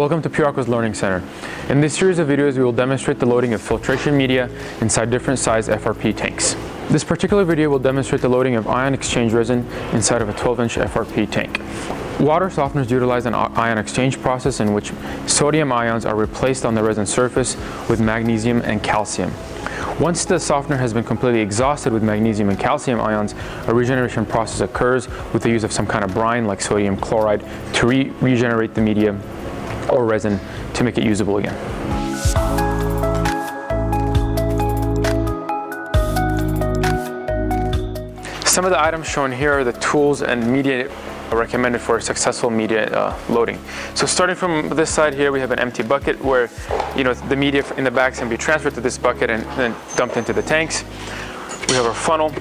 Welcome to Puraco's Learning Center. In this series of videos, we will demonstrate the loading of filtration media inside different size FRP tanks. This particular video will demonstrate the loading of ion exchange resin inside of a 12-inch FRP tank. Water softeners utilize an ion exchange process in which sodium ions are replaced on the resin surface with magnesium and calcium. Once the softener has been completely exhausted with magnesium and calcium ions, a regeneration process occurs with the use of some kind of brine like sodium chloride to regenerate the media or resin to make it usable again. Some of the items shown here are the tools and media recommended for successful media loading. So starting from this side here, we have an empty bucket where the media in the bags can be transferred to this bucket and then dumped into the tanks. We have our funnel,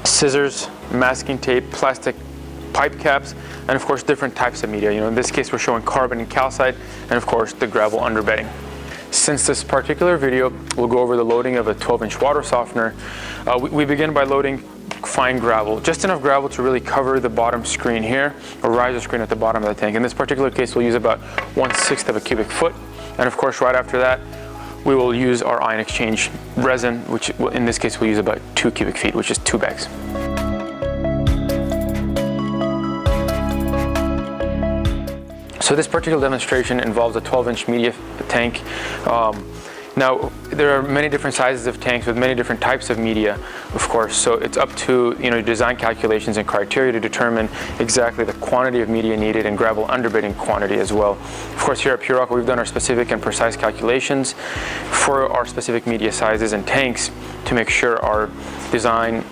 scissors, masking tape, plastic pipe caps, and of course different types of media. In this case we're showing carbon and calcite, and of course the gravel underbedding. Since this particular video will go over the loading of a 12-inch water softener, we begin by loading fine gravel, just enough gravel to really cover the bottom screen here, or riser screen at the bottom of the tank. In this particular case we'll use about 1/6 of a cubic foot, and of course right after that we will use our ion exchange resin, which in this case we'll use about 2 cubic feet, which is 2 bags. So this particular demonstration involves a 12-inch media tank. Now there are many different sizes of tanks with many different types of media, of course, so it's up to design calculations and criteria to determine exactly the quantity of media needed and gravel underbedding quantity as well. Of course, here at Puraco we've done our specific and precise calculations for our specific media sizes and tanks to make sure our design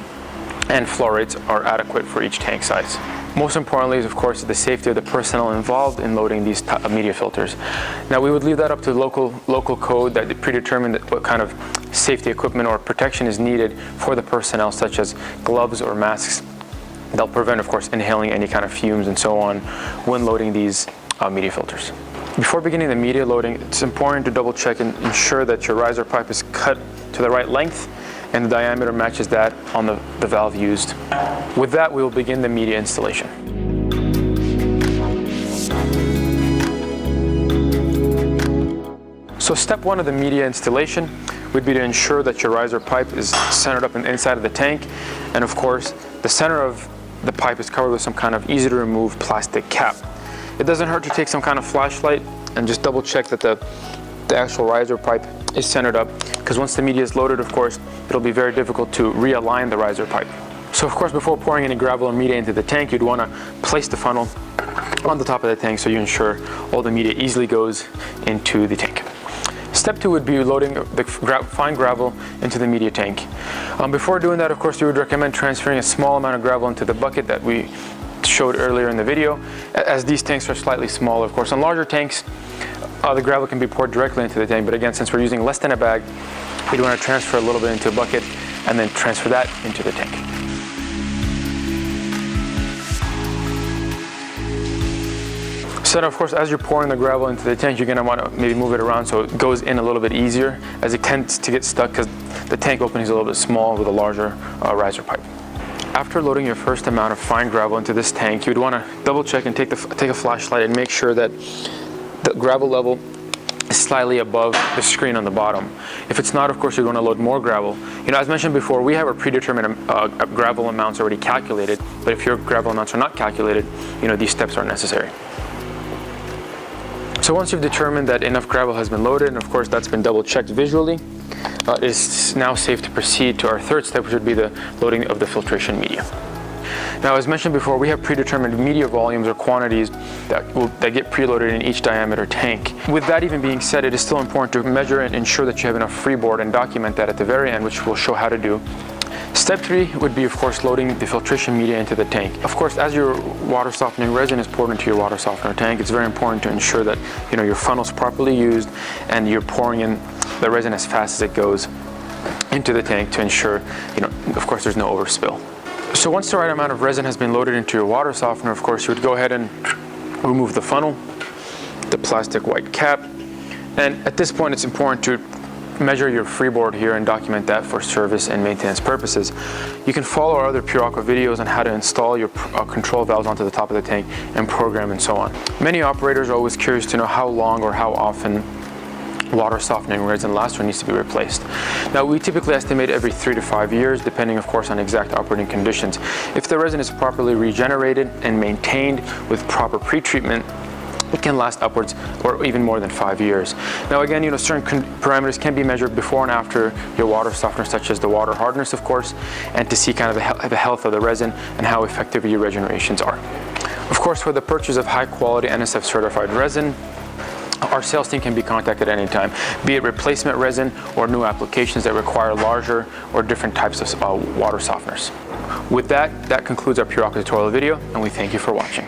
and flow rates are adequate for each tank size. Most importantly is, of course, the safety of the personnel involved in loading these media filters. Now we would leave that up to local code that predetermine what kind of safety equipment or protection is needed for the personnel, such as gloves or masks. They'll prevent, of course, inhaling any kind of fumes and so on when loading these media filters. Before beginning the media loading, it's important to double check and ensure that your riser pipe is cut to the right length and the diameter matches that on the valve used. With that, we will begin the media installation. So step one of the media installation would be to ensure that your riser pipe is centered up inside of the tank, and of course the center of the pipe is covered with some kind of easy to remove plastic cap. It doesn't hurt to take some kind of flashlight and just double check that the actual riser pipe is centered up, because once the media is loaded, of course, it'll be very difficult to realign the riser pipe. So of course, before pouring any gravel or media into the tank, you'd want to place the funnel on the top of the tank so you ensure all the media easily goes into the tank. Step two would be loading the fine gravel into the media tank. Before doing that, of course, we would recommend transferring a small amount of gravel into the bucket that we showed earlier in the video, as these tanks are slightly smaller. Of course, on larger tanks, the gravel can be poured directly into the tank, but again, since we're using less than a bag, we'd want to transfer a little bit into a bucket and then transfer that into the tank. So now, of course, as you're pouring the gravel into the tank, you're going to want to maybe move it around so it goes in a little bit easier, as it tends to get stuck because the tank opening is a little bit small with a larger riser pipe. After loading your first amount of fine gravel into this tank, you'd want to double check and take a flashlight and make sure that the gravel level is slightly above the screen on the bottom. If it's not, of course, you're going to load more gravel. As mentioned before, we have our predetermined gravel amounts already calculated, but if your gravel amounts are not calculated, these steps aren't necessary. So once you've determined that enough gravel has been loaded, and of course that's been double checked visually, it's now safe to proceed to our third step, which would be the loading of the filtration media. Now, as mentioned before, we have predetermined media volumes or quantities that get preloaded in each diameter tank. With that even being said, it is still important to measure and ensure that you have enough freeboard and document that at the very end, which we'll show how to do. Step 3 would be, of course, loading the filtration media into the tank. Of course, as your water softening resin is poured into your water softener tank, it's very important to ensure that your funnel's properly used and you're pouring in the resin as fast as it goes into the tank to ensure, of course, there's no overspill. So once the right amount of resin has been loaded into your water softener, of course, you would go ahead and remove the funnel, the plastic white cap, and at this point it's important to measure your freeboard here and document that for service and maintenance purposes. You can follow our other Pure Aqua videos on how to install your control valves onto the top of the tank and program and so on. Many operators are always curious to know how long or how often water softening resin lasts or needs to be replaced. Now, we typically estimate every 3 to 5 years, depending of course on exact operating conditions. If the resin is properly regenerated and maintained with proper pretreatment, it can last upwards or even more than 5 years. Now again, certain parameters can be measured before and after your water softener, such as the water hardness, of course, and to see kind of the health of the resin and how effective your regenerations are. Of course, for the purchase of high quality NSF certified resin, our sales team can be contacted at any time, be it replacement resin or new applications that require larger or different types of water softeners. With that concludes our Pure Aqua tutorial video, and we thank you for watching.